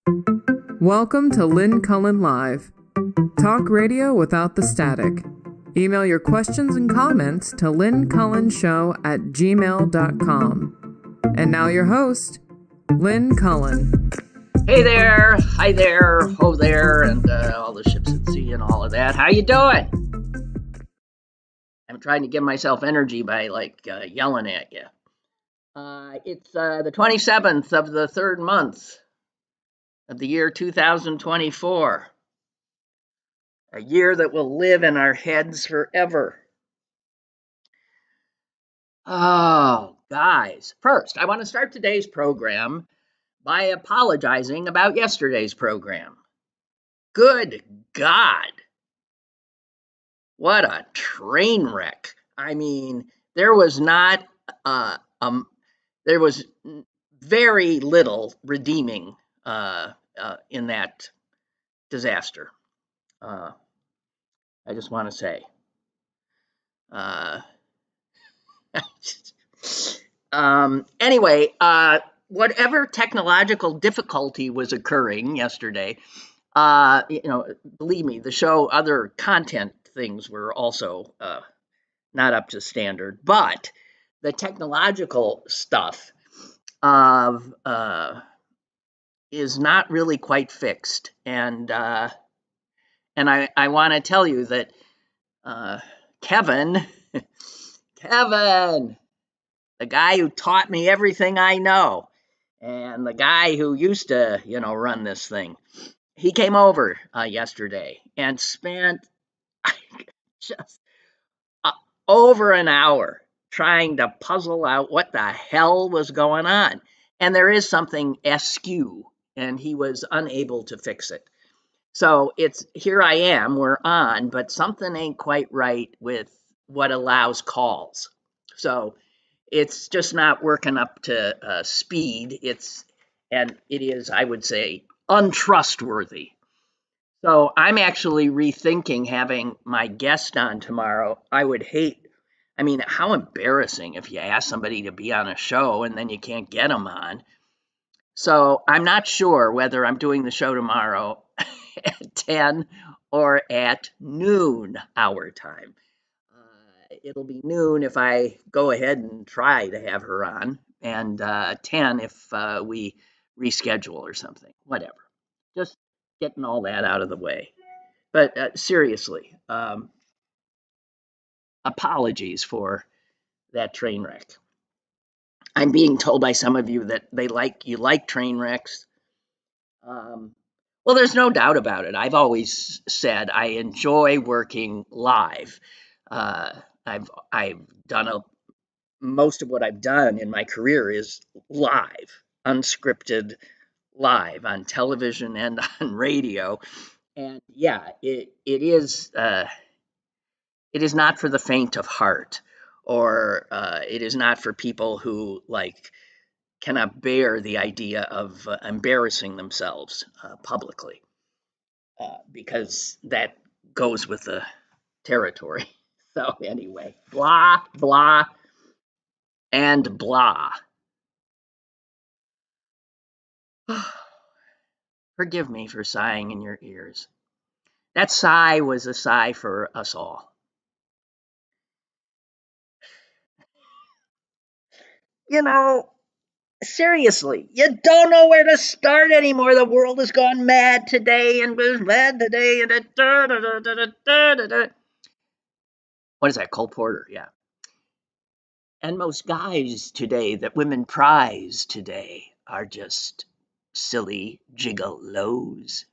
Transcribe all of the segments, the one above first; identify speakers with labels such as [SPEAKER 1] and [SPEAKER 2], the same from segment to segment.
[SPEAKER 1] Welcome to Lynn Cullen Live. Talk radio without the static. Email your questions and comments to lynncullenshow@gmail.com. And now your host, Lynn Cullen.
[SPEAKER 2] Hey there, hi there, ho there, and all the ships at sea and all of that. How you doing? I'm trying to give myself energy by yelling at you. It's the 27th of the third month of the year 2024. A year that will live in our heads forever. Oh, guys. First, I want to start today's program by apologizing about yesterday's program. Good God. What a train wreck. I mean, there was very little redeeming in that disaster. I just want to say. Anyway, whatever technological difficulty was occurring yesterday, believe me, the show, other content things were also not up to standard, but the technological stuff is not really quite fixed, and I want to tell you that Kevin, the guy who taught me everything I know, and the guy who used to, run this thing, he came over yesterday and spent just over an hour trying to puzzle out what the hell was going on. And there is something askew, and he was unable to fix it. So here I am, we're on, but something ain't quite right with what allows calls. So it's just not working up to speed. It is, I would say, untrustworthy. So I'm actually rethinking having my guest on tomorrow. How embarrassing if you ask somebody to be on a show and then you can't get them on. So I'm not sure whether I'm doing the show tomorrow at 10 or at noon our time. It'll be noon if I go ahead and try to have her on, and 10 if we reschedule or something, whatever. Just getting all that out of the way. But seriously, apologies for that train wreck. I'm being told by some of you that you like train wrecks. Well, there's no doubt about it. I've always said I enjoy working live. I've done most of what I've done in my career is live, unscripted, live on television and on radio. And yeah, it is not for the faint of heart, or it is not for people who cannot bear the idea of embarrassing themselves publicly, because that goes with the territory. So anyway, blah, blah, and blah. Forgive me for sighing in your ears. That sigh was a sigh for us all. Seriously, you don't know where to start anymore. The world has gone mad today and was mad today and what is that? Cole Porter, yeah. And most guys today that women prize today are just silly gigolos.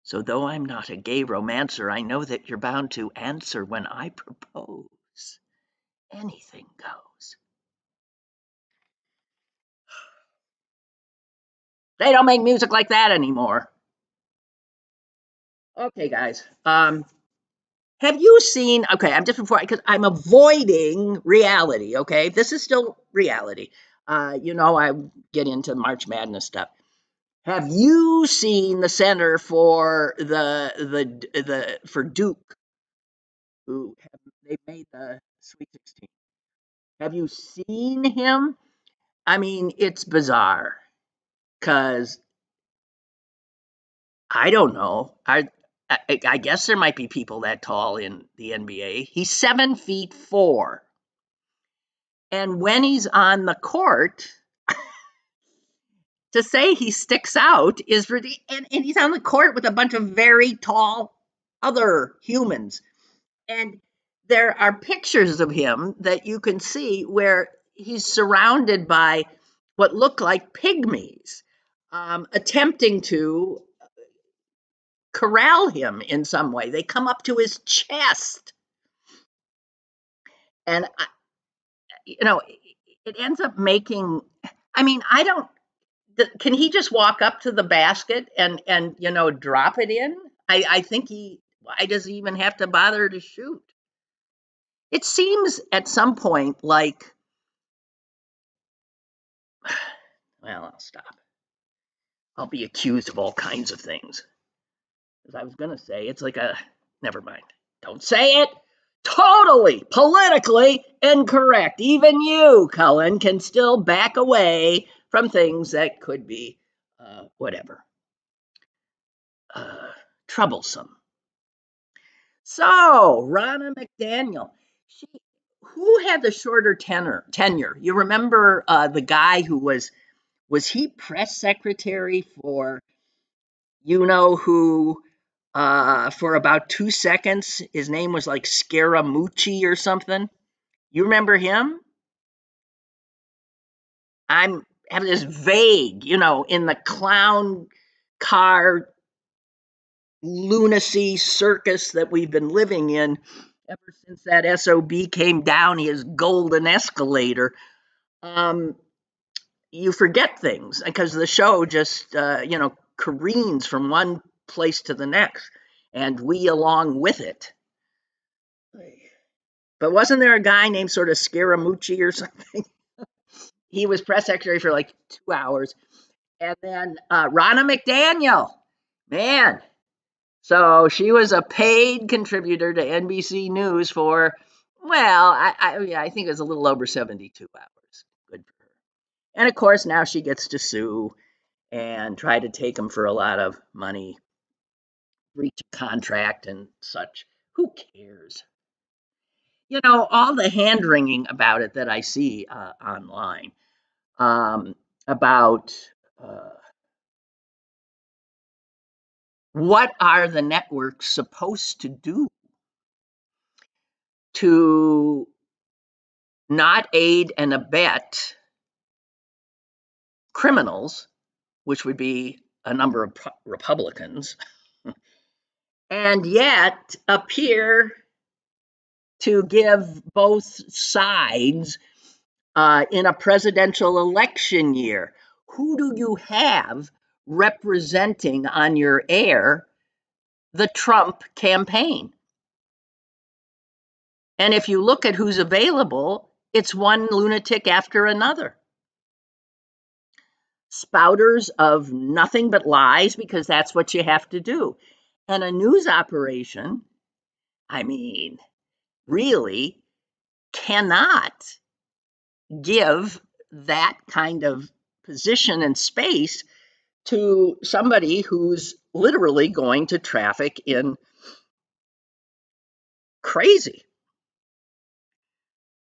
[SPEAKER 2] So though I'm not a gay romancer, I know that you're bound to answer when I propose. Anything goes. They don't make music like that anymore. Okay, guys. Have you seen? Okay, because I'm avoiding reality. Okay, this is still reality. I get into March Madness stuff. Have you seen the center for for Duke, they made the Sweet 16? Have you seen him? I mean, it's bizarre because I don't know. I guess there might be people that tall in the NBA. He's 7'4". And when he's on the court, to say he sticks out is and he's on the court with a bunch of very tall other humans. And there are pictures of him that you can see where he's surrounded by what look like pygmies, attempting to corral him in some way. They come up to his chest. And, it ends up making, I mean, I don't, can he just walk up to the basket and drop it in? I think why does he even have to bother to shoot? It seems at some point like, well, I'll stop. I'll be accused of all kinds of things. As I was going to say, it's like never mind. Don't say it. Totally politically incorrect. Even you, Cullen, can still back away from things that could be whatever. Troublesome. So, Ronna McDaniel, who had the shorter tenure? You remember the guy who was he press secretary for who for about 2 seconds? His name was like Scaramucci or something. You remember him? I'm having this vague, in the clown car lunacy circus that we've been living in ever since that SOB came down his golden escalator. You forget things because the show just, careens from one place to the next, and we along with it. But wasn't there a guy named sort of Scaramucci or something? He was press secretary for like 2 hours. And then Ronna McDaniel, man. So she was a paid contributor to NBC News for, well, I think it was a little over 72 hours. Good for her. And of course, now she gets to sue and try to take him for a lot of money, breach of contract and such. Who cares? All the hand wringing about it that I see online about what are the networks supposed to do to not aid and abet criminals, which would be a number of Republicans, and yet appear to give both sides in a presidential election year. Who do you have representing on your air the Trump campaign? And if you look at who's available, it's one lunatic after another. Spouters of nothing but lies, because that's what you have to do. And a news operation, really cannot give that kind of position and space to somebody who's literally going to traffic in crazy.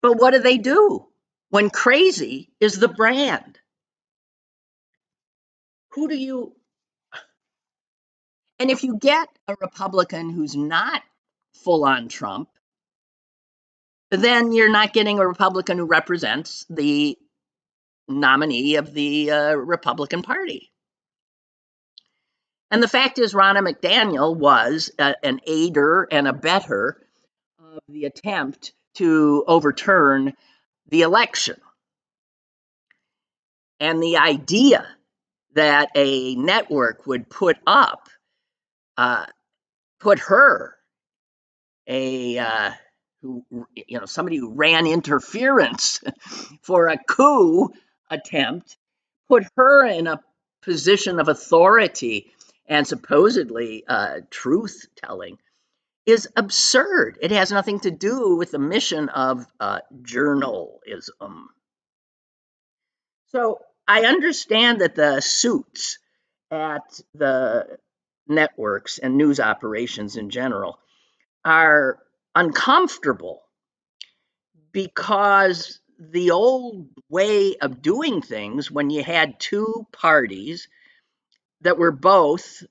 [SPEAKER 2] But what do they do when crazy is the brand? And if you get a Republican who's not full on Trump, then you're not getting a Republican who represents the nominee of the Republican Party. And the fact is, Ronna McDaniel was an aider and abetter of the attempt to overturn the election. And the idea that a network would put her, somebody who ran interference for a coup attempt, put her in a position of authority and supposedly truth telling, is absurd. It has nothing to do with the mission of journalism. So I understand that the suits at the networks and news operations in general are uncomfortable because the old way of doing things, when you had two parties that were both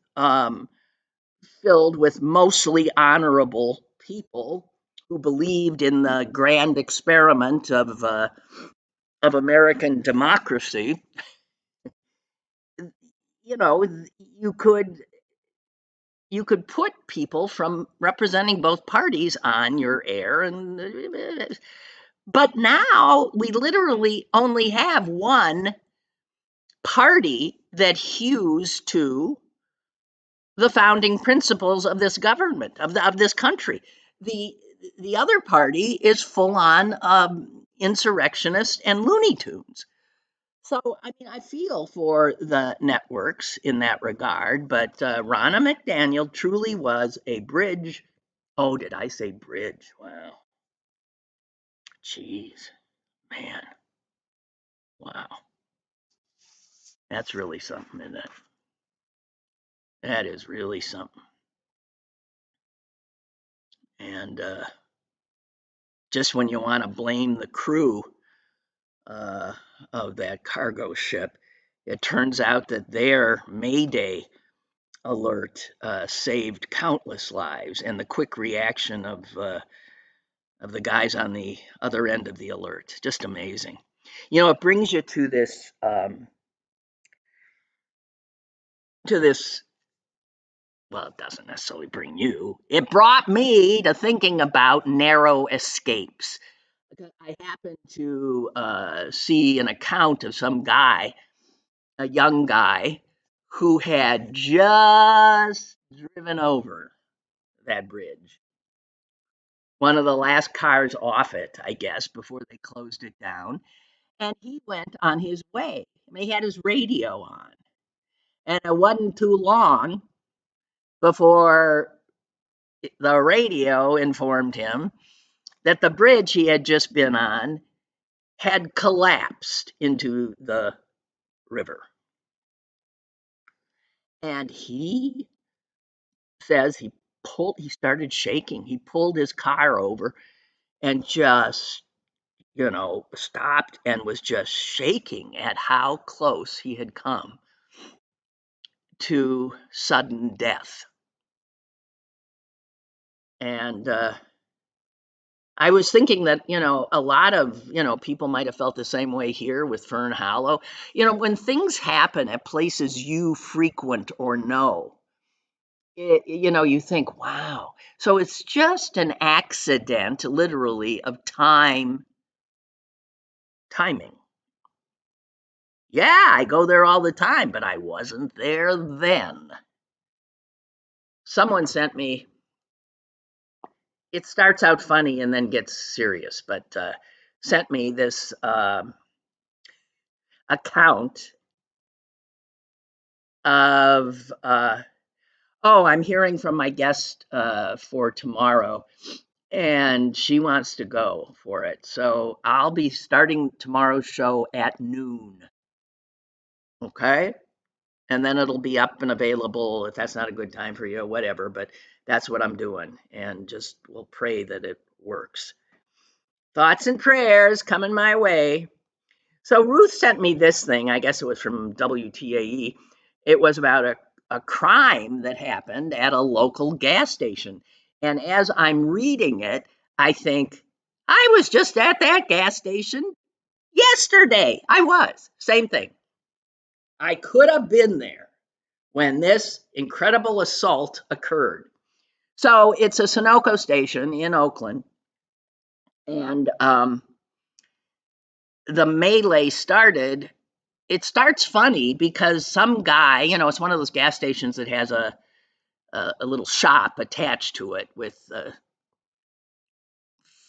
[SPEAKER 2] filled with mostly honorable people who believed in the grand experiment of American democracy, you know, you could put people from representing both parties on your air, and but now we literally only have one party that hews to the founding principles of this government, of this country. The other party is full on insurrectionist and Looney Tunes. So, I mean, I feel for the networks in that regard, but Ronna McDaniel truly was a bridge. Oh, did I say bridge? Wow. Jeez, man. Wow. That's really something, isn't it? That is really something. And just when you want to blame the crew uh, of that cargo ship, it turns out that their Mayday alert saved countless lives, and the quick reaction of the guys on the other end of the alert, just amazing. You know, it brings you to this to this. Well, it doesn't necessarily bring you. It brought me to thinking about narrow escapes. I happened to see an account of some guy, a young guy, who had just driven over that bridge. One of the last cars off it, I guess, before they closed it down. And he went on his way. I mean, he had his radio on. And it wasn't too long before the radio informed him that the bridge he had just been on had collapsed into the river. And he says he started shaking. He pulled his car over and just, stopped and was just shaking at how close he had come to sudden death. And I was thinking that, a lot of, people might have felt the same way here with Fern Hollow. When things happen at places you frequent or know, you think, wow. So it's just an accident, literally, of timing. Yeah, I go there all the time, but I wasn't there then. Someone sent me, it starts out funny and then gets serious, but sent me this account of, I'm hearing from my guest for tomorrow, and she wants to go for it. So I'll be starting tomorrow's show at noon. Okay? And then it'll be up and available if that's not a good time for you, whatever, but that's what I'm doing. And just we'll pray that it works. Thoughts and prayers coming my way. So Ruth sent me this thing. I guess it was from WTAE. It was about a crime that happened at a local gas station. And as I'm reading it, I think, I was just at that gas station yesterday. I was. Same thing. I could have been there when this incredible assault occurred. So it's a Sunoco station in Oakland. And the melee started. It starts funny because some guy, it's one of those gas stations that has a little shop attached to it with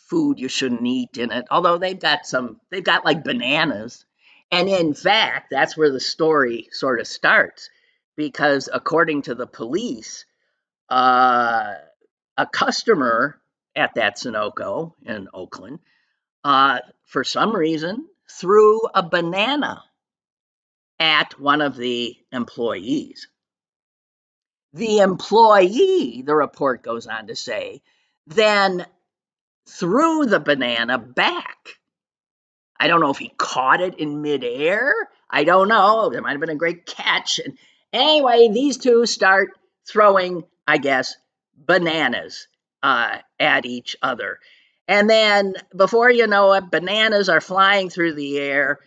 [SPEAKER 2] food you shouldn't eat in it. Although they've got like bananas. And in fact, that's where the story sort of starts, because according to the police, a customer at that Sunoco in Oakland, for some reason, threw a banana at one of the employees. The employee, the report goes on to say, then threw the banana back. I don't know if he caught it in midair. I don't know. There might have been a great catch. And anyway, these two start throwing, I guess, bananas at each other. And then before you know it, bananas are flying through the air.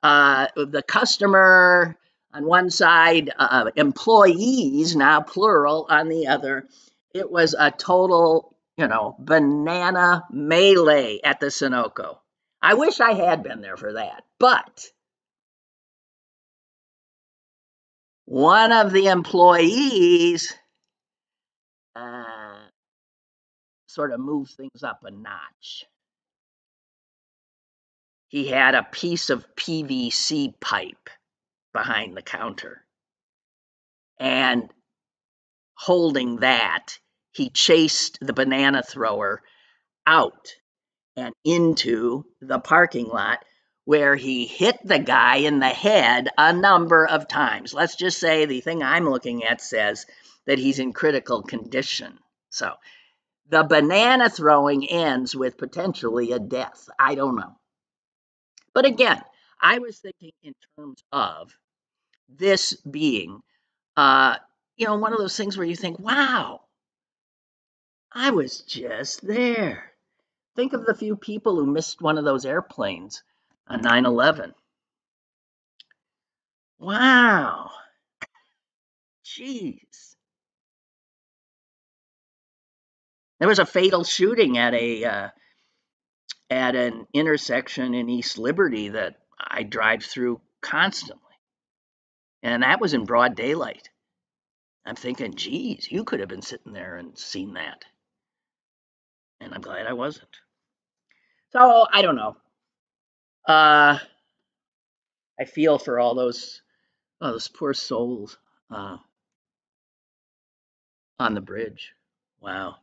[SPEAKER 2] The customer on one side, employees, now plural, on the other. It was a total, banana melee at the Sunoco. I wish I had been there for that, but one of the employees uh, sort of moved things up a notch. He had a piece of PVC pipe behind the counter, and holding that, he chased the banana thrower out and into the parking lot, where he hit the guy in the head a number of times. Let's just say the thing I'm looking at says that he's in critical condition. So the banana throwing ends with potentially a death. I don't know. But again, I was thinking in terms of this being, one of those things where you think, wow, I was just there. Think of the few people who missed one of those airplanes on 9/11. Wow. Jeez. There was a fatal shooting at an intersection in East Liberty that I drive through constantly. And that was in broad daylight. I'm thinking, geez, you could have been sitting there and seen that. And I'm glad I wasn't. So I don't know. I feel for all those poor souls uh, on the bridge. Wow.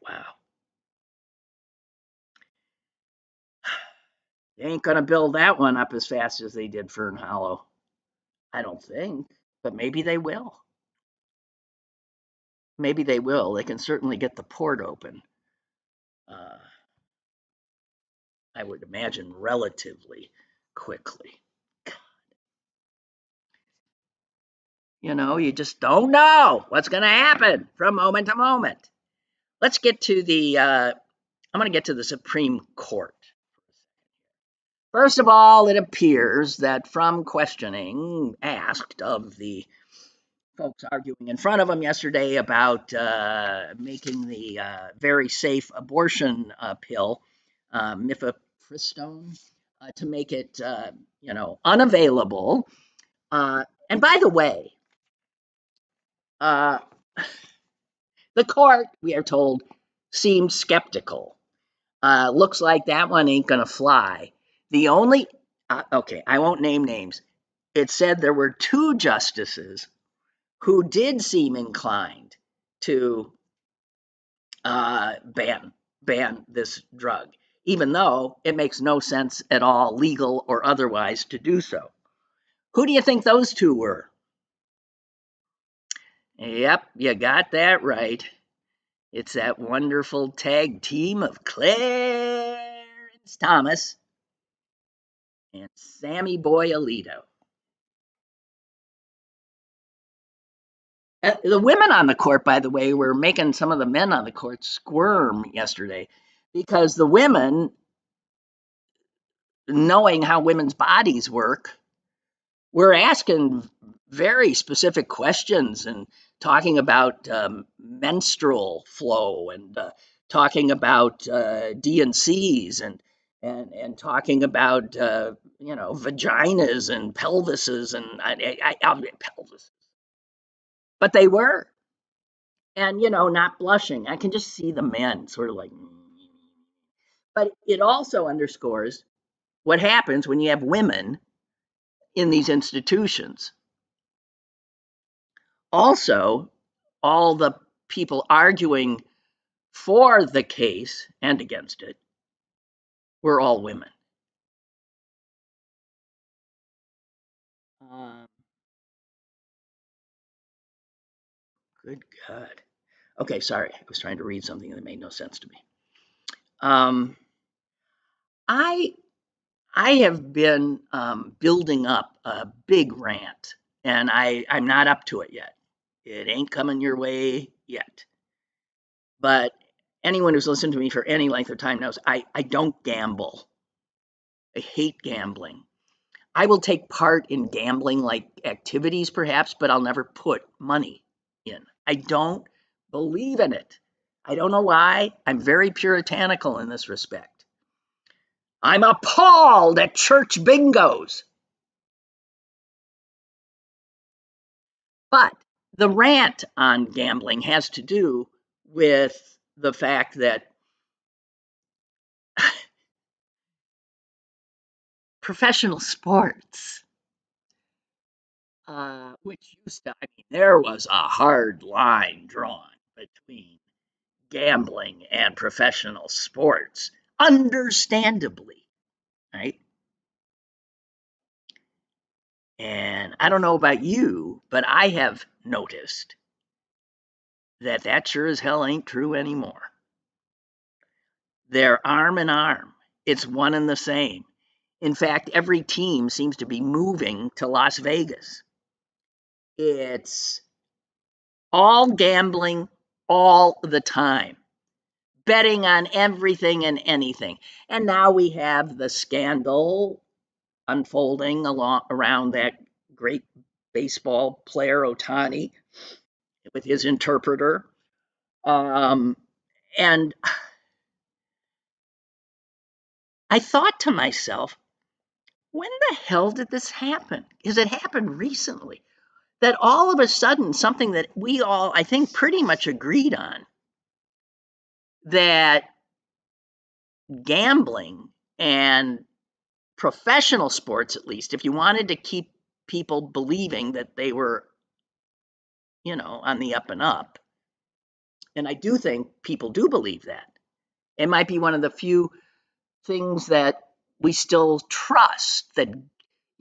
[SPEAKER 2] Wow. They ain't going to build that one up as fast as they did Fern Hollow. I don't think, but maybe they will. Maybe they will. They can certainly get the port open. Uh, I would imagine relatively quickly. You just don't know what's going to happen from moment to moment. Let's get to I'm going to get to the Supreme Court. First of all, it appears that from questioning asked of the folks arguing in front of him yesterday about making the very safe abortion pill, mifepristone, to make it, unavailable. And by the way, uh, the court, we are told, seemed skeptical. Looks like that one ain't going to fly. The only, okay, I won't name names. It said there were two justices who did seem inclined to ban this drug, even though it makes no sense at all, legal or otherwise, to do so. Who do you think those two were? Yep, you got that right. It's that wonderful tag team of Clarence Thomas and Sammy Boy Alito. The women on the court, by the way, were making some of the men on the court squirm yesterday, because the women, knowing how women's bodies work, were asking very specific questions and talking about menstrual flow, and talking about D&Cs, and talking about vaginas and pelvises and pelvis. But they were, and not blushing. I can just see the men sort of like. But it also underscores what happens when you have women in these institutions. Also, all the people arguing for the case and against it were all women. Um, Good God. Okay, sorry. I was trying to read something that made no sense to me. Um, I I have been building up a big rant, and I'm not up to it yet. It ain't coming your way yet. But anyone who's listened to me for any length of time knows I don't gamble. I hate gambling. I will take part in gambling like activities, perhaps, but I'll never put money in. I don't believe in it. I don't know why. I'm very puritanical in this respect. I'm appalled at church bingos. But the rant on gambling has to do with the fact that professional sports, which used to, I mean, there was a hard line drawn between gambling and professional sports, understandably, right? And I don't know about you, but I have noticed that that sure as hell ain't true anymore. They're arm in arm. It's one and the same. In fact, every team seems to be moving to Las Vegas. It's all gambling all the time, betting on everything and anything. And now we have the scandal unfolding around that great baseball player Ohtani with his interpreter. And I thought to myself, when the hell did this happen? Because it happened recently. That all of a sudden, something that we all, I think, pretty much agreed on, that gambling and professional sports, at least, if you wanted to keep people believing that they were, on the up and up, and I do think people do believe that, it might be one of the few things that we still trust, that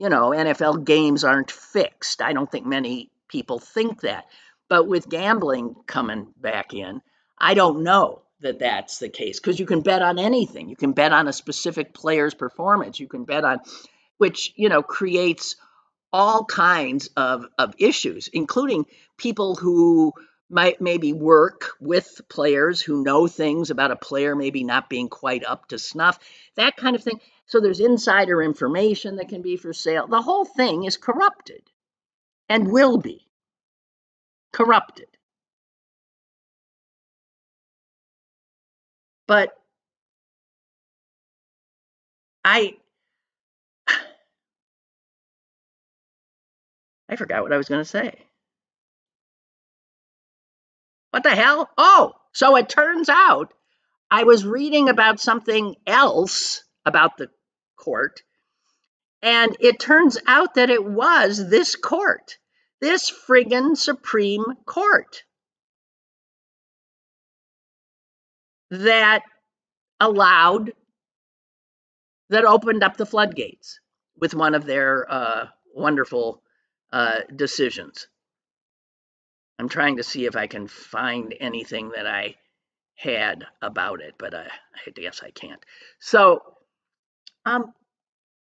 [SPEAKER 2] NFL games aren't fixed. I don't think many people think that. But with gambling coming back in, I don't know that that's the case, because you can bet on anything. You can bet on a specific player's performance. You can bet on, which creates all kinds of issues, including people who might maybe work with players who know things about a player maybe not being quite up to snuff, that kind of thing. So there's insider information that can be for sale. The whole thing is corrupted and will be corrupted. But I I forgot what I was going to say. What the hell? Oh, so it turns out I was reading about something else about the court, and it turns out that it was this court, this friggin' Supreme Court, that allowed, that opened up the floodgates with one of their wonderful decisions. I'm trying to see if I can find anything that I had about it, but I guess I can't. So,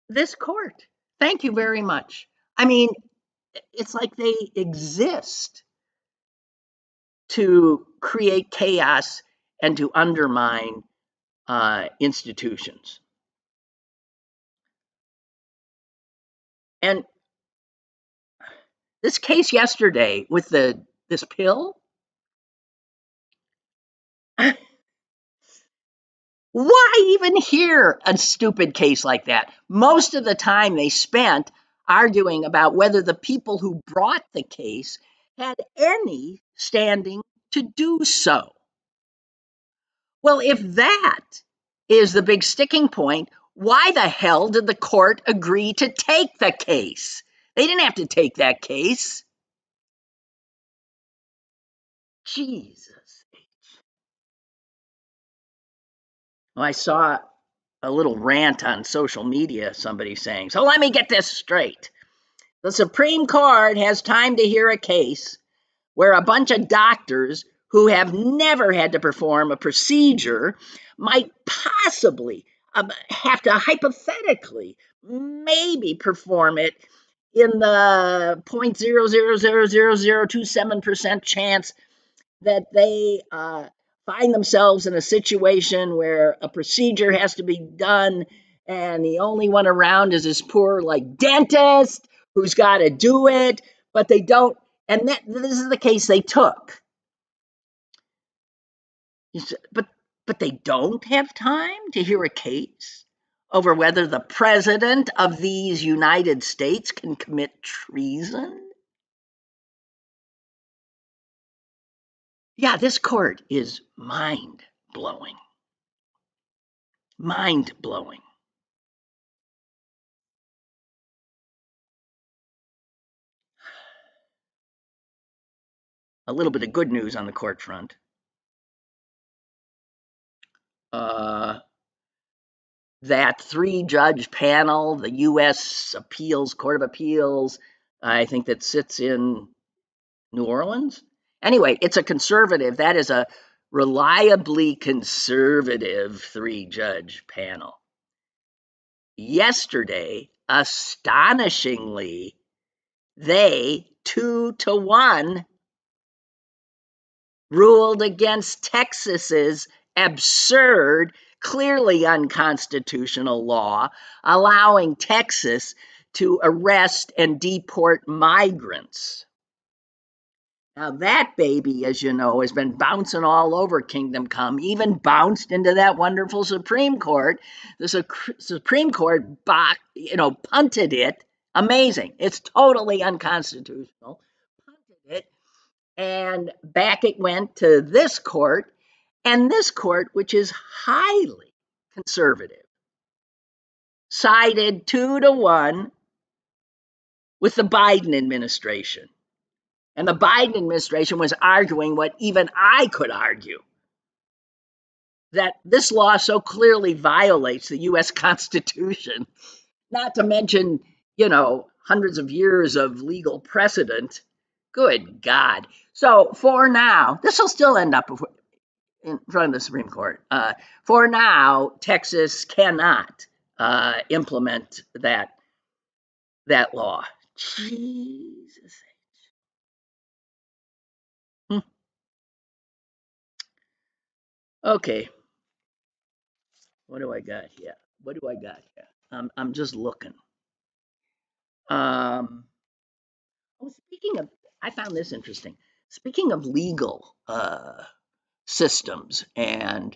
[SPEAKER 2] this court, thank you very much. I mean, it's like they exist to create chaos and to undermine institutions. And this case yesterday with this pill, why even hear a stupid case like that? Most of the time they spent arguing about whether the people who brought the case had any standing to do so. Well, if that is the big sticking point, why the hell did the court agree to take the case? They didn't have to take that case. Jesus. Well, I saw a little rant on social media, somebody saying, so let me get this straight. The Supreme Court has time to hear a case, where a bunch of doctors who have never had to perform a procedure might possibly have to hypothetically maybe perform it in the 0.0000027% chance that they find themselves in a situation where a procedure has to be done and the only one around is this poor like dentist who's got to do it, but they don't. And this is the case they took. But they don't have time to hear a case over whether the president of these United States can commit treason. Yeah, this court is mind-blowing. Mind-blowing. A little bit of good news on the court front. That 3-judge panel, the U.S. Court of Appeals, I think that sits in New Orleans. Anyway, it's a conservative. That is a reliably conservative 3-judge panel. Yesterday, astonishingly, they 2-1 ruled against Texas's absurd, clearly unconstitutional law allowing Texas to arrest and deport migrants. Now that baby, as you know, has been bouncing all over Kingdom Come, even bounced into that wonderful Supreme Court. The Supreme Court, punted it. Amazing. It's totally unconstitutional. Punted it. And back it went to this court, and this court, which is highly conservative, sided 2-1 with the Biden administration. And the Biden administration was arguing what even I could argue, that this law so clearly violates the U.S. Constitution, not to mention, hundreds of years of legal precedent. Good God. So for now, this will still end up in front of the Supreme Court. For now, Texas cannot implement that law. Jesus. Okay. What do I got here? I'm just looking. Speaking of, I found this interesting. Speaking of legal systems and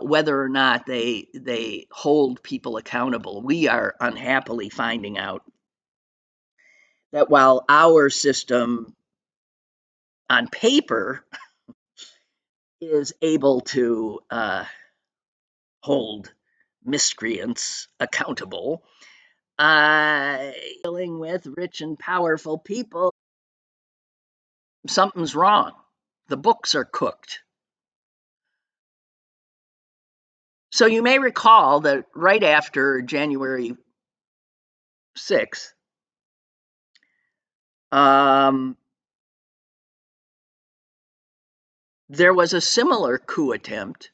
[SPEAKER 2] whether or not they hold people accountable, we are unhappily finding out that while our system on paper is able to hold miscreants accountable, dealing with rich and powerful people, something's wrong. The books are cooked. So you may recall that right after January 6th, there was a similar coup attempt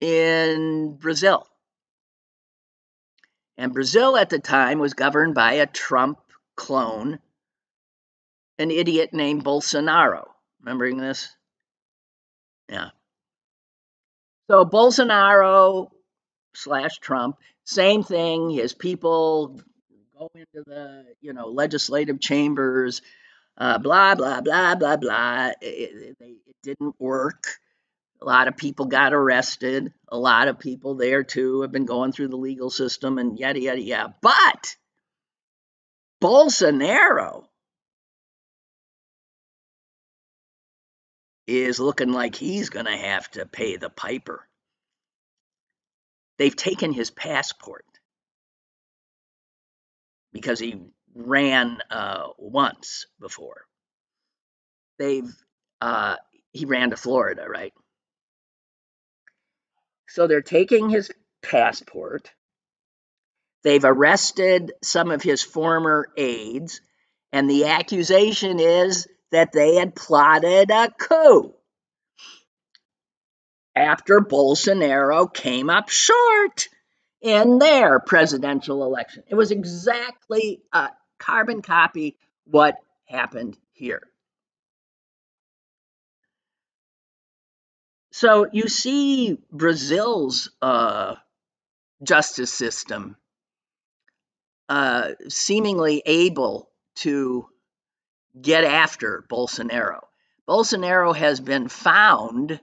[SPEAKER 2] in Brazil. And Brazil at the time was governed by a Trump clone, an idiot named Bolsonaro. Remembering this? Yeah. So Bolsonaro / Trump, same thing. His people go into the legislative chambers, blah blah blah blah blah. It didn't work. A lot of people got arrested. A lot of people there too have been going through the legal system and yada yada yada. But Bolsonaro is looking like he's going to have to pay the piper. They've taken his passport because he ran once before. He ran to Florida, right? So they're taking his passport. They've arrested some of his former aides, and the accusation is that they had plotted a coup after Bolsonaro came up short in their presidential election. It was exactly a carbon copy what happened here. So you see Brazil's justice system seemingly able to get after Bolsonaro. Bolsonaro has been found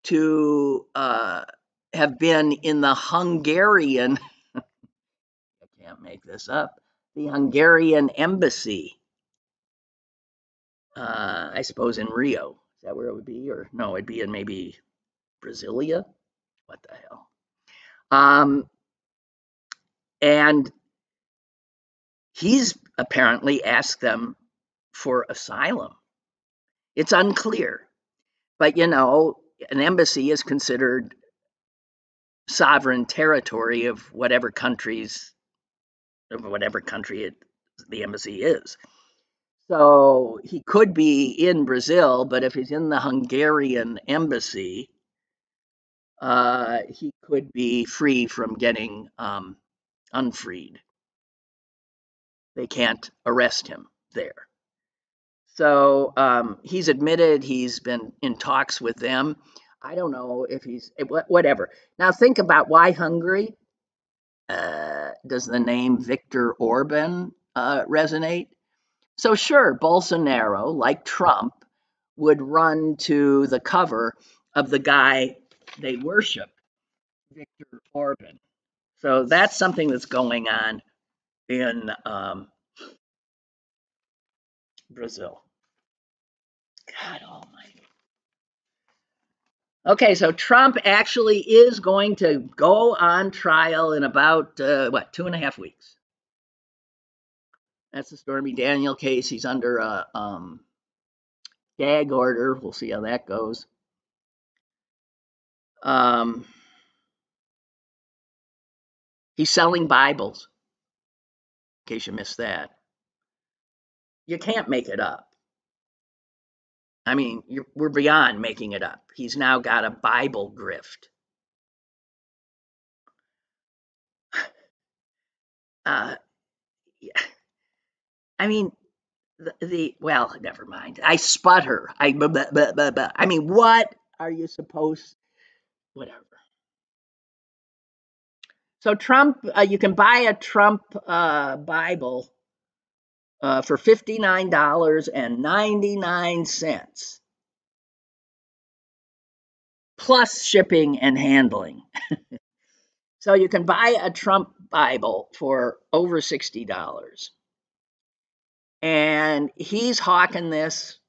[SPEAKER 2] to have been in the Hungarian, I can't make this up, the Hungarian embassy, I suppose in Rio. Is that where it would be? Or no, it'd be in maybe Brasilia? What the hell? And he's apparently asked them for asylum. It's unclear. But, you know, an embassy is considered sovereign territory of whatever country the embassy is. So he could be in Brazil, but if he's in the Hungarian embassy, he could be free from getting unfreed. They can't arrest him there. So he's admitted he's been in talks with them. I don't know if he's whatever. Now think about why Hungary. Does the name Viktor Orban resonate? So sure, Bolsonaro, like Trump, would run to the cover of the guy they worship, Viktor Orban. So that's something that's going on in Brazil. God almighty. Okay, so Trump actually is going to go on trial in about, 2.5 weeks. That's the Stormy Daniel case. He's under a gag order. We'll see how that goes. He's selling Bibles, in case you missed that. You can't make it up. I mean, we're beyond making it up. He's now got a Bible grift. Yeah. I mean, well, never mind. I sputter. I mean, what are you supposed? Whatever. So Trump, you can buy a Trump Bible for $59.99 plus shipping and handling. So you can buy a Trump Bible for over $60. And he's hawking this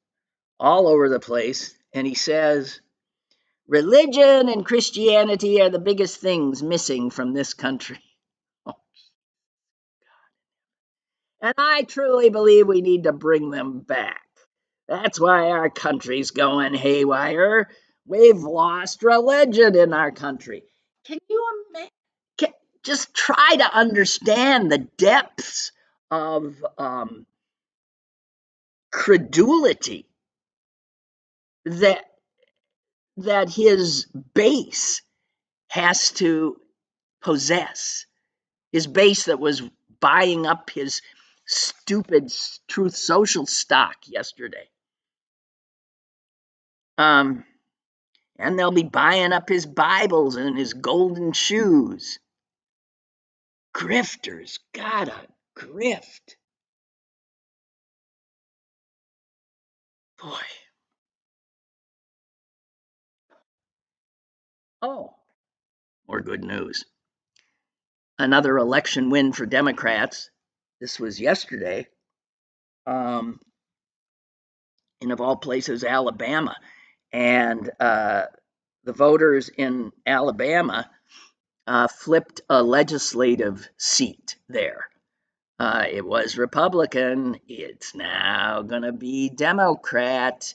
[SPEAKER 2] all over the place. And he says, religion and Christianity are the biggest things missing from this country. And I truly believe we need to bring them back. That's why our country's going haywire. We've lost religion in our country. Can you imagine? Just try to understand the depths of credulity that his base has to possess. His base that was buying up his stupid Truth Social stock yesterday. And they'll be buying up his Bibles and his golden shoes. Grifters, gotta grift. Boy. Oh, more good news. Another election win for Democrats. This was yesterday. In, of all places, Alabama. And the voters in Alabama flipped a legislative seat there. It was Republican. It's now going to be Democrat.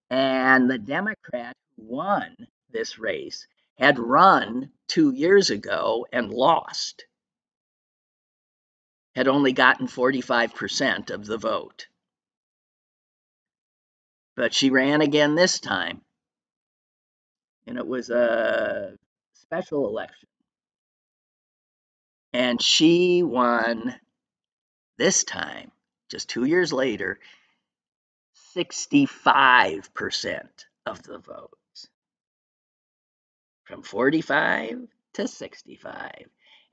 [SPEAKER 2] And the Democrat who won this race had run 2 years ago and lost, had only gotten 45% of the vote. But she ran again this time, and it was a special election. And she won this time, just 2 years later, 65% of the votes, from 45 to 65.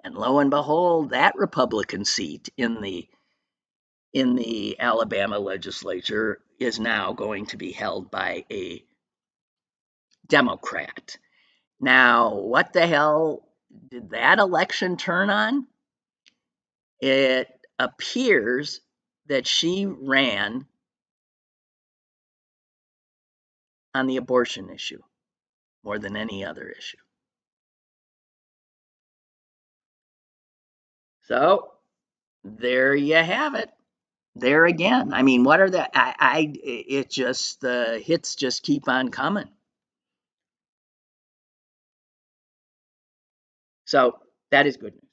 [SPEAKER 2] And lo and behold, that Republican seat in the Alabama legislature is now going to be held by a Democrat. Now, what the hell did that election turn on? It appears that she ran on the abortion issue more than any other issue. So there you have it. There again. I mean, what are the? It just the hits just keep on coming. So that is good news.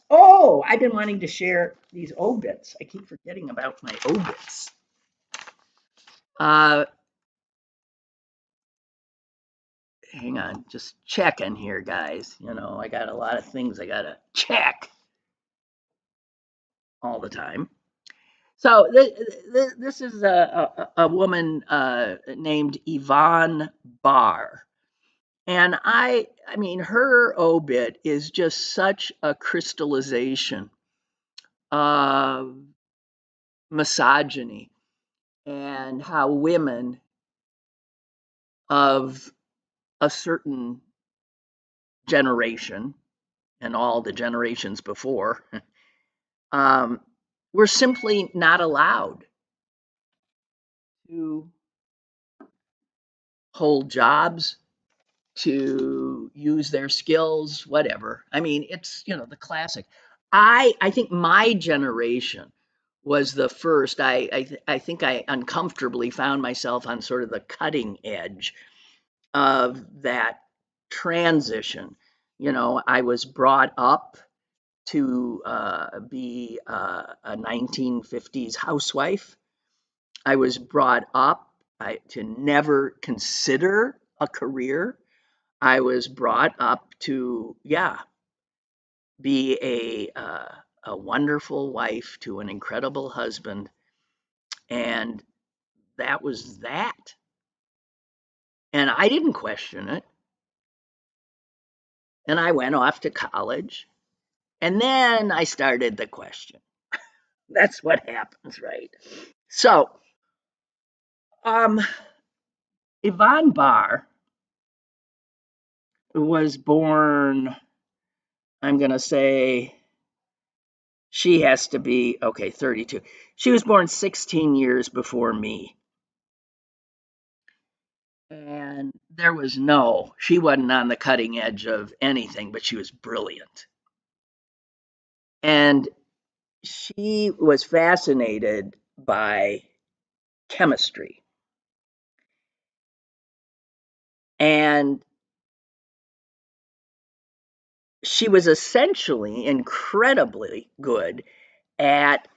[SPEAKER 2] Oh, I've been wanting to share these obits. I keep forgetting about my obits. Hang on, just checking here, guys. You know, I got a lot of things I gotta check all the time. So this is a woman named Yvonne Barr. And I mean, her obit is just such a crystallization of misogyny and how women of a certain generation and all the generations before were simply not allowed to hold jobs, to use their skills, whatever. I mean, it's, you know, the classic. I think my generation was the first. I think I uncomfortably found myself on sort of the cutting edge of that transition. You know, I was brought up to be a 1950s housewife. I was brought up to never consider a career. I was brought up to, yeah, be a wonderful wife to an incredible husband, and that was that. And I didn't question it. And I went off to college, and then I started the question. That's what happens, right? So, um, Yvonne Barr was born, I'm going to say she has to be, okay, 32. She was born 16 years before me. And she wasn't on the cutting edge of anything, but she was brilliant. And she was fascinated by chemistry. And she was essentially incredibly good at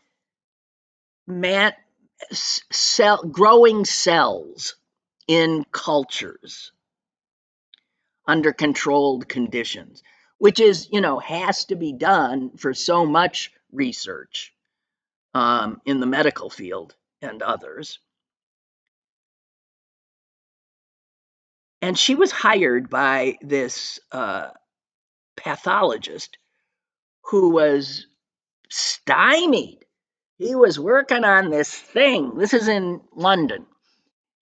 [SPEAKER 2] growing cells in cultures under controlled conditions, which is, you know, has to be done for so much research in the medical field and others. And she was hired by this pathologist who was stymied. He was working on this thing. This is in London.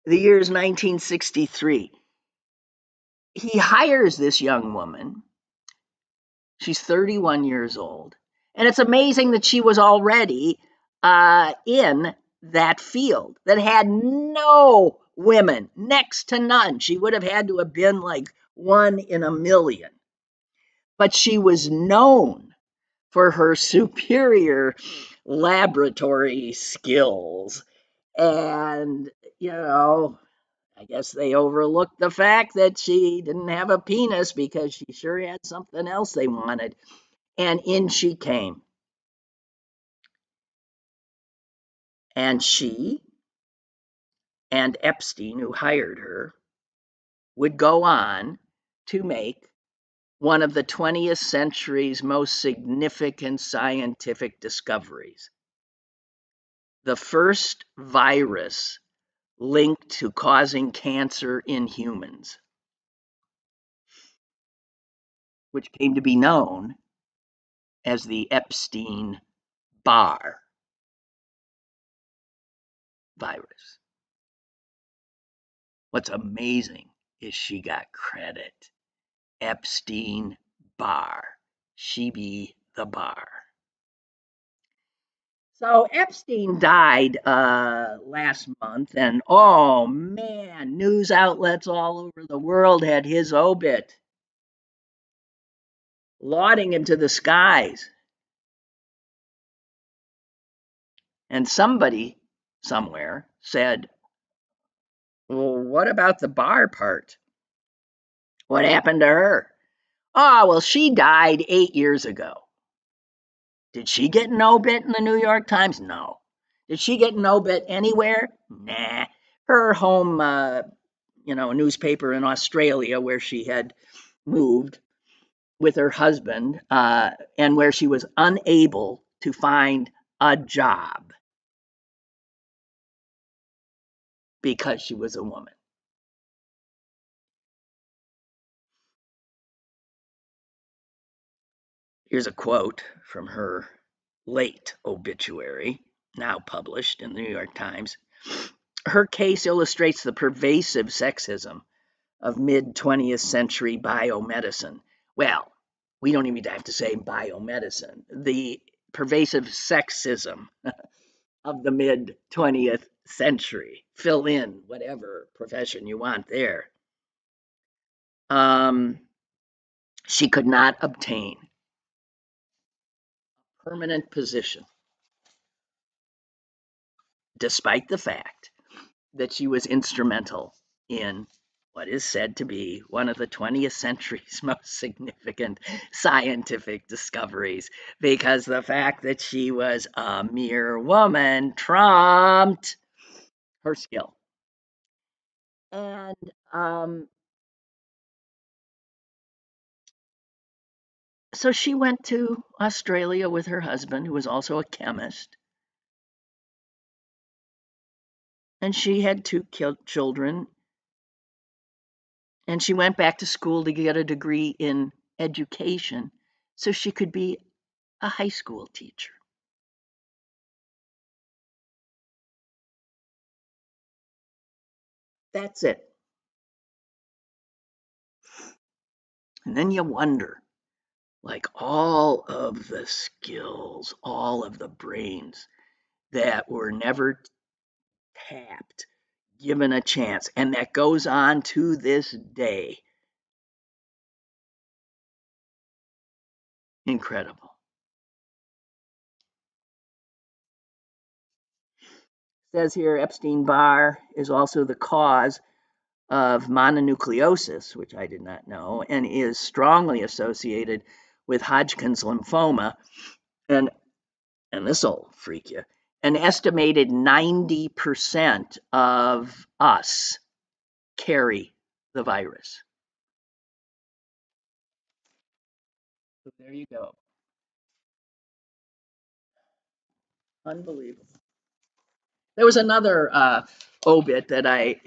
[SPEAKER 2] The year is 1963. He hires this young woman. She's 31 years old. And it's amazing that she was already in that field that had no women, next to none. She would have had to have been like one in a million. But she was known for her superior laboratory skills. And, you know, I guess they overlooked the fact that she didn't have a penis because she sure had something else they wanted. And in she came. And she and Epstein, who hired her, would go on to make one of the 20th century's most significant scientific discoveries. The first virus linked to causing cancer in humans, which came to be known as the Epstein-Barr virus. What's amazing is she got credit. Epstein-Barr. She be the bar. So Epstein died last month, and oh man, news outlets all over the world had his obit, lauding him to the skies. And somebody somewhere said, well, what about the bar part? What happened to her? Oh, well, she died 8 years ago. Did she get an obit in the New York Times? No. Did she get an obit anywhere? Nah. Her home, newspaper in Australia where she had moved with her husband and where she was unable to find a job because she was a woman. Here's a quote from her late obituary, now published in the New York Times. Her case illustrates the pervasive sexism of mid-20th century biomedicine. Well, we don't even have to say biomedicine. The pervasive sexism of the mid-20th century. Fill in whatever profession you want there. She could not obtain a permanent position, despite the fact that she was instrumental in what is said to be one of the 20th century's most significant scientific discoveries, because the fact that she was a mere woman trumped her skill. And so she went to Australia with her husband, who was also a chemist. And she had 2 children. And she went back to school to get a degree in education so she could be a high school teacher. That's it. And then you wonder, like all of the skills, all of the brains that were never tapped, given a chance, and that goes on to this day. Incredible. It says here Epstein-Barr is also the cause of mononucleosis, which I did not know, and is strongly associated with Hodgkin's lymphoma. And this will freak you, an estimated 90% of us carry the virus. So there you go. Unbelievable. There was another obit that I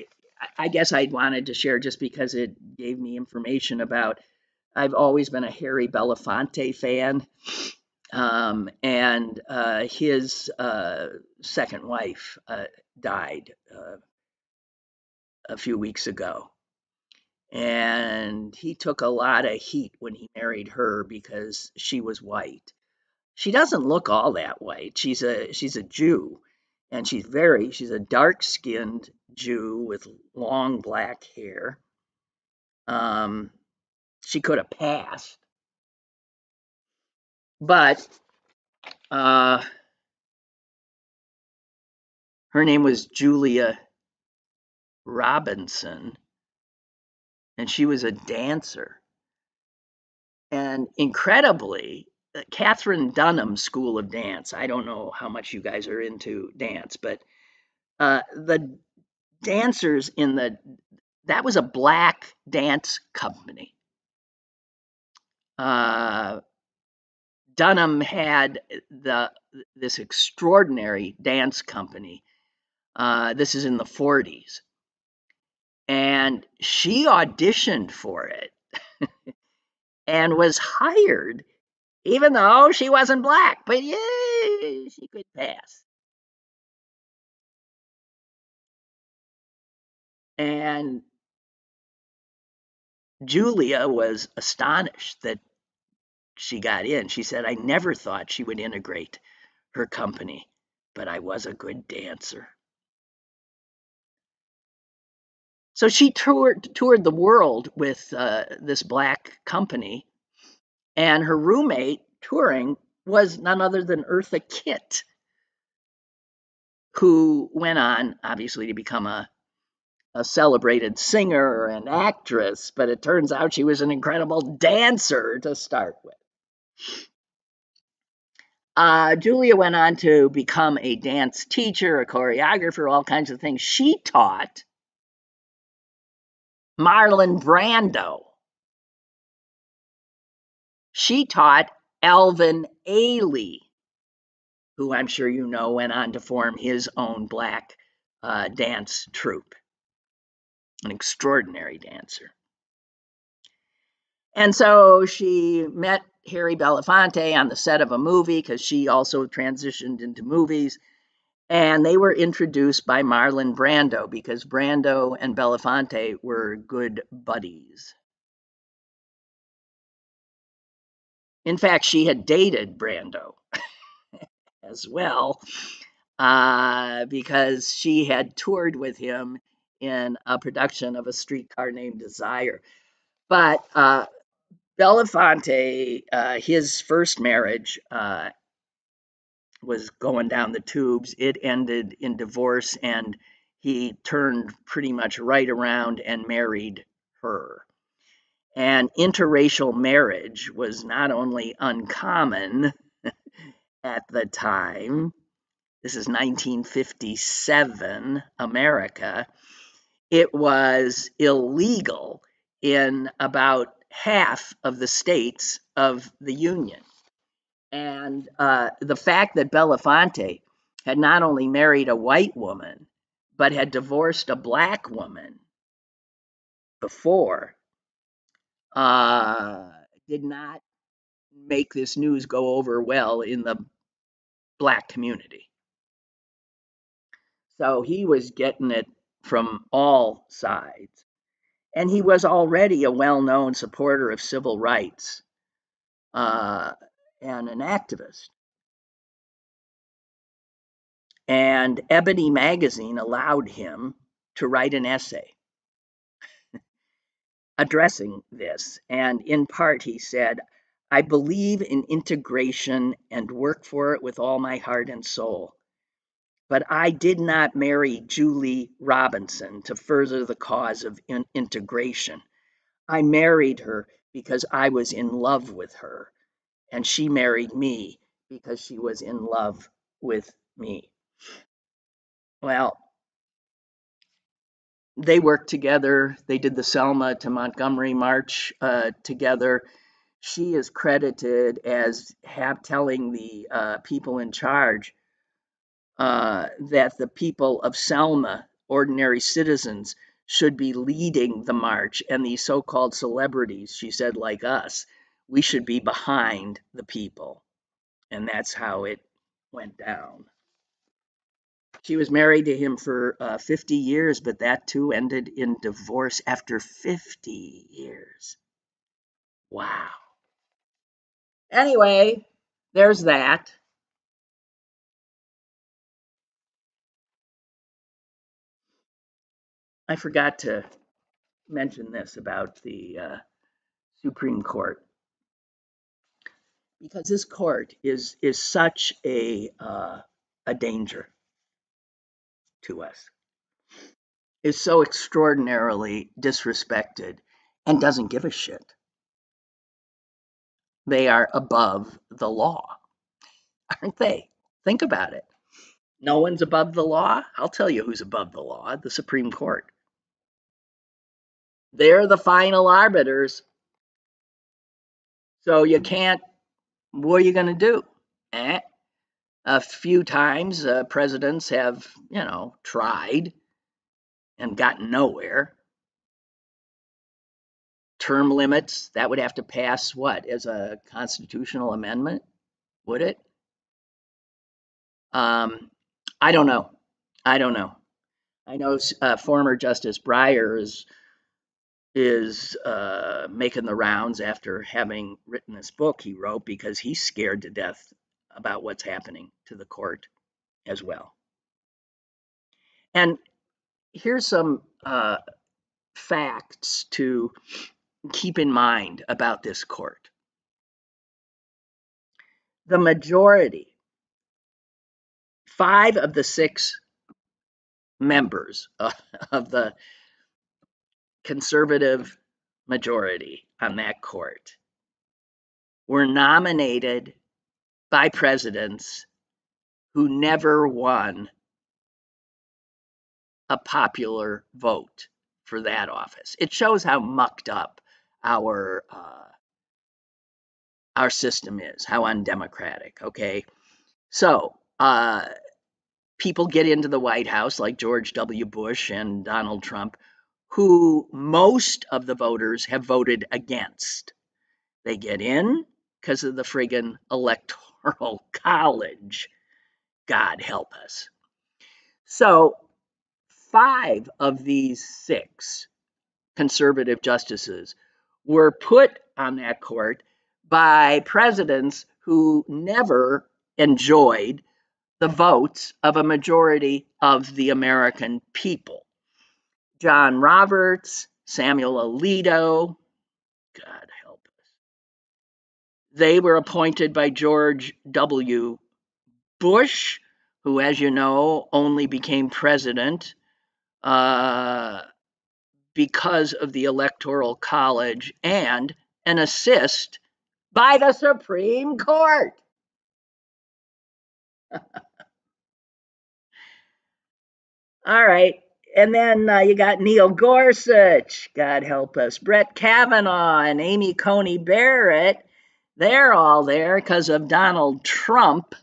[SPEAKER 2] guess I wanted to share just because it gave me information about. I've always been a Harry Belafonte fan, and his second wife died a few weeks ago. And he took a lot of heat when he married her because she was white. She doesn't look all that white. She's a Jew, and she's a dark-skinned Jew with long black hair. She could have passed, but her name was Julia Robinson, and she was a dancer. And incredibly, Catherine Dunham School of Dance. I don't know how much you guys are into dance, but the dancers that was a black dance company. Dunham had this extraordinary dance company. This is in the 40s, and she auditioned for it and was hired, even though she wasn't black. But yeah, she could pass. And Julia was astonished that she got in. She said, "I never thought she would integrate her company, but I was a good dancer." So she toured the world with this black company, and her roommate touring was none other than Eartha Kitt, who went on, obviously, to become a celebrated singer and actress, but it turns out she was an incredible dancer to start with. Julia went on to become a dance teacher, a choreographer, all kinds of things. She taught Marlon Brando. She taught Alvin Ailey, who I'm sure you know went on to form his own black dance troupe, an extraordinary dancer. And so she met Harry Belafonte on the set of a movie because she also transitioned into movies. And they were introduced by Marlon Brando because Brando and Belafonte were good buddies. In fact, she had dated Brando as well because she had toured with him in a production of A Streetcar Named Desire. But Belafonte, his first marriage was going down the tubes. It ended in divorce, and he turned pretty much right around and married her. And interracial marriage was not only uncommon at the time, this is 1957 America, it was illegal in about half of the states of the Union. And the fact that Belafonte had not only married a white woman, but had divorced a black woman before, did not make this news go over well in the black community. So he was getting it from all sides. And he was already a well known supporter of civil rights and an activist. And Ebony magazine allowed him to write an essay addressing this. And in part, he said, "I believe in integration and work for it with all my heart and soul. But I did not marry Julie Robinson to further the cause of integration. I married her because I was in love with her, and she married me because she was in love with me." Well, they worked together. They did the Selma to Montgomery March together. She is credited as telling the people in charge that the people of Selma, ordinary citizens, should be leading the march, and these so-called celebrities, she said, like us, we should be behind the people. And that's how it went down. She was married to him for 50 years, but that too ended in divorce after 50 years. Wow. Anyway, there's that. I forgot to mention this about the Supreme Court because this court is such a danger to us. Is so extraordinarily disrespected and doesn't give a shit. They are above the law, aren't they? Think about it. No one's above the law. I'll tell you who's above the law: the Supreme Court. They're the final arbiters. So you can't, what are you going to do? Eh? A few times presidents have, tried and gotten nowhere. Term limits, that would have to pass what, as a constitutional amendment, would it? I don't know. I don't know. I know former Justice Breyer is making the rounds after having written this book he wrote, because he's scared to death about what's happening to the court as well. And here's some facts to keep in mind about this court. The majority, 5 of the 6 members of the conservative majority on that court were nominated by presidents who never won a popular vote for that office. It shows how mucked up our system is, how undemocratic. Okay, so people get into the White House like George W. Bush and Donald Trump, who most of the voters have voted against. They get in because of the friggin' electoral college. God help us. So 5 of these 6 conservative justices were put on that court by presidents who never enjoyed the votes of a majority of the American people. John Roberts, Samuel Alito, God help us. They were appointed by George W. Bush, who, as you know, only became president because of the Electoral College and an assist by the Supreme Court. All right. And then you got Neil Gorsuch, God help us, Brett Kavanaugh, and Amy Coney Barrett. They're all there because of Donald Trump,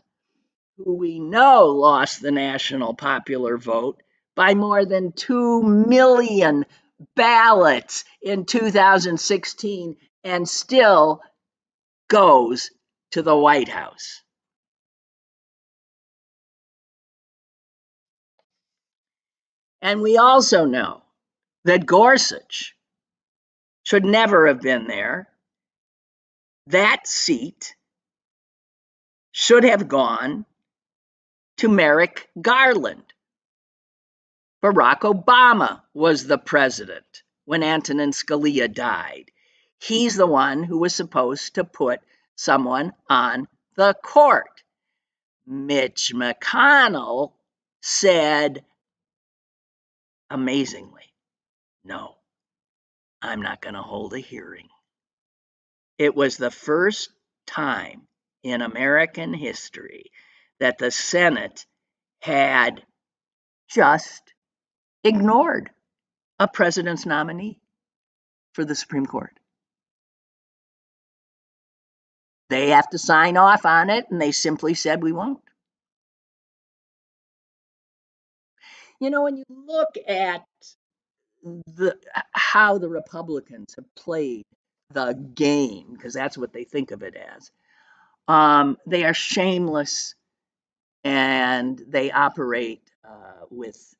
[SPEAKER 2] who we know lost the national popular vote by more than 2 million ballots in 2016 and still goes to the White House. And we also know that Gorsuch should never have been there. That seat should have gone to Merrick Garland. Barack Obama was the president when Antonin Scalia died. He's the one who was supposed to put someone on the court. Mitch McConnell said, amazingly, no, I'm not going to hold a hearing. It was the first time in American history that the Senate had just ignored a president's nominee for the Supreme Court. They have to sign off on it, and they simply said, we won't. When you look at how the Republicans have played the game, because that's what they think of it as, they are shameless, and they operate with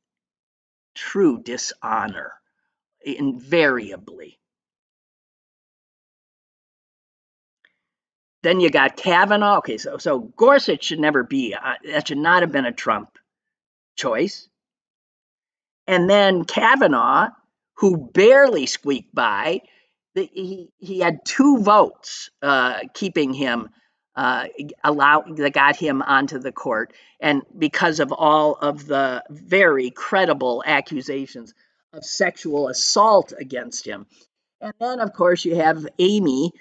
[SPEAKER 2] true dishonor, invariably. Then you got Kavanaugh. Okay, so Gorsuch should never be, that should not have been a Trump choice. And then Kavanaugh, who barely squeaked by, he had 2 votes keeping him, that got him onto the court. And because of all of the very credible accusations of sexual assault against him. And then, of course, you have Amy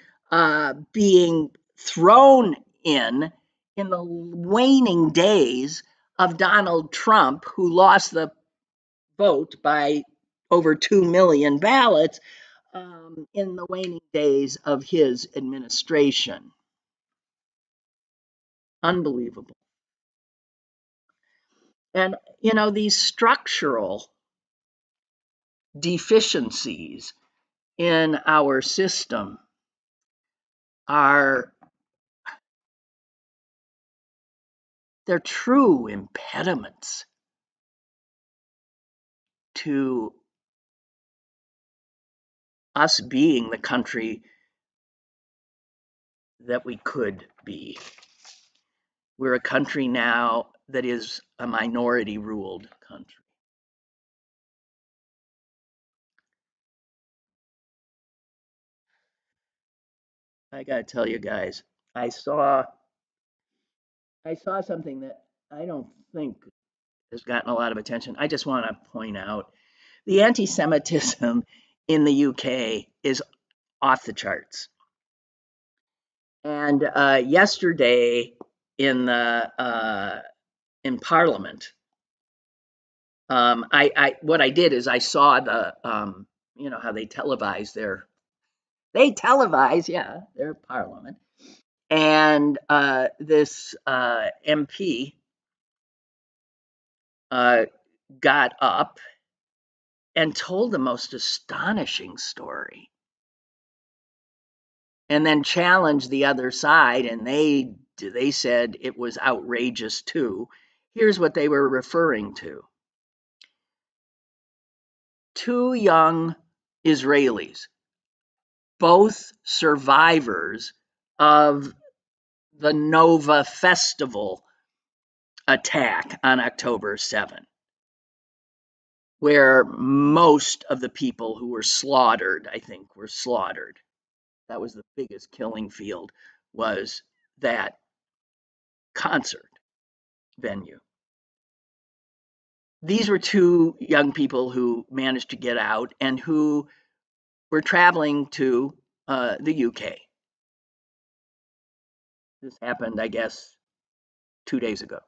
[SPEAKER 2] being thrown in the waning days of Donald Trump, who lost the vote by over 2 million ballots in the waning days of his administration. Unbelievable. And, you know, these structural deficiencies in our system they're true impediments to us being the country that we could be. We're a country now that is a minority ruled country. I gotta tell you guys, I saw something that I don't think has gotten a lot of attention. I just want to point out the anti-Semitism in the UK is off the charts. And yesterday in Parliament, what I did is I saw the you know how they televise their Parliament, and this MP got up and told the most astonishing story, and then challenged the other side, and they said it was outrageous too. Here's what they were referring to: 2 young Israelis, both survivors of the Nova Festival attack on October 7, where most of the people who were slaughtered, I think, were slaughtered. That was the biggest killing field, was that concert venue. These were 2 young people who managed to get out and who were traveling to the UK. This happened, I guess, 2 days ago.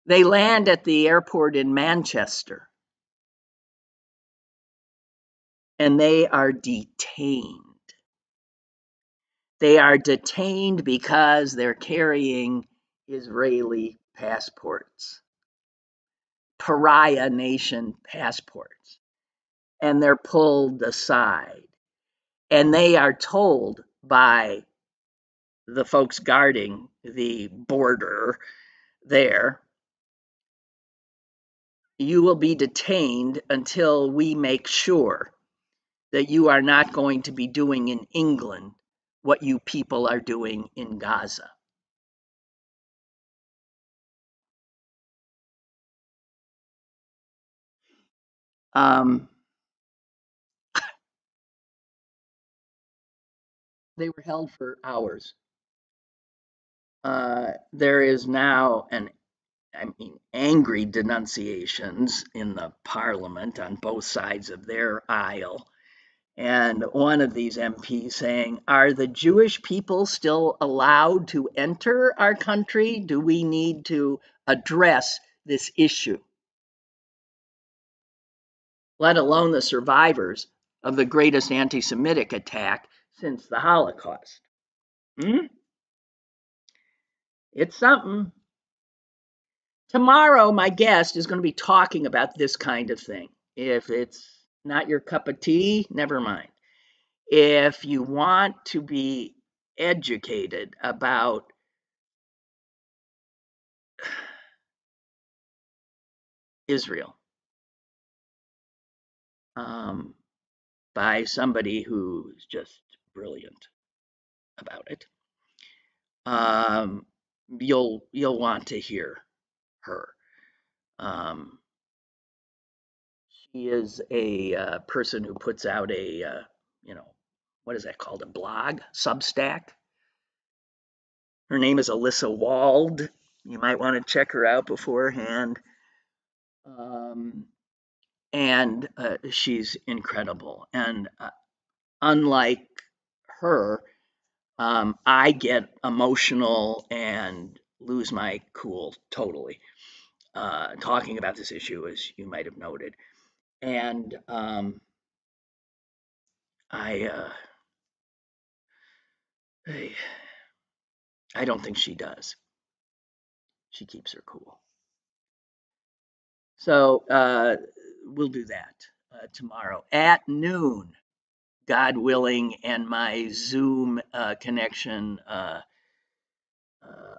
[SPEAKER 2] They land at the airport in Manchester, and they are detained. They are detained because they're carrying Israeli passports, pariah nation passports, and they're pulled aside. And they are told by the folks guarding the border there, you will be detained until we make sure that you are not going to be doing in England what you people are doing in Gaza. They were held for hours. There is now angry denunciations in the parliament on both sides of their aisle. And one of these MPs saying, are the Jewish people still allowed to enter our country? Do we need to address this issue? Let alone the survivors of the greatest anti-Semitic attack since the Holocaust. It's something. Tomorrow, my guest is going to be talking about this kind of thing. If it's not your cup of tea, never mind. If you want to be educated about Israel by somebody who's just brilliant about it, you'll want to hear her. She is a person who puts out a what is that called? A blog, Substack. Her name is Alyssa Wald. You might want to check her out beforehand. And she's incredible. And unlike her, I get emotional and lose my cool totally, talking about this issue, as you might have noted. And I don't think she does. She keeps her cool. So we'll do that tomorrow at noon, God willing, and my Zoom connection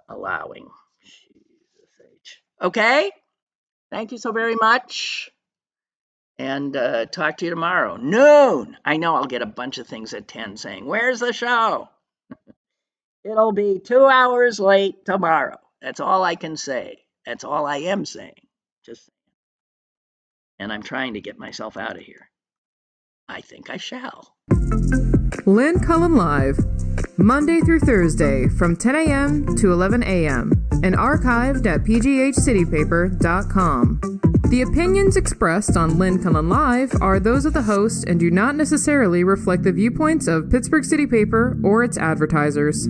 [SPEAKER 2] allowing. Jesus H. Okay. Thank you so very much. And talk to you tomorrow. Noon. I know I'll get a bunch of things at 10 saying, "Where's the show?" It'll be 2 hours late tomorrow. That's all I can say. That's all I am saying. Just, and I'm trying to get myself out of here. I think I shall.
[SPEAKER 1] Lynn Cullen Live, Monday through Thursday from 10 a.m. to 11 a.m. and archived at pghcitypaper.com. The opinions expressed on Lynn Cullen Live are those of the host and do not necessarily reflect the viewpoints of Pittsburgh City Paper or its advertisers.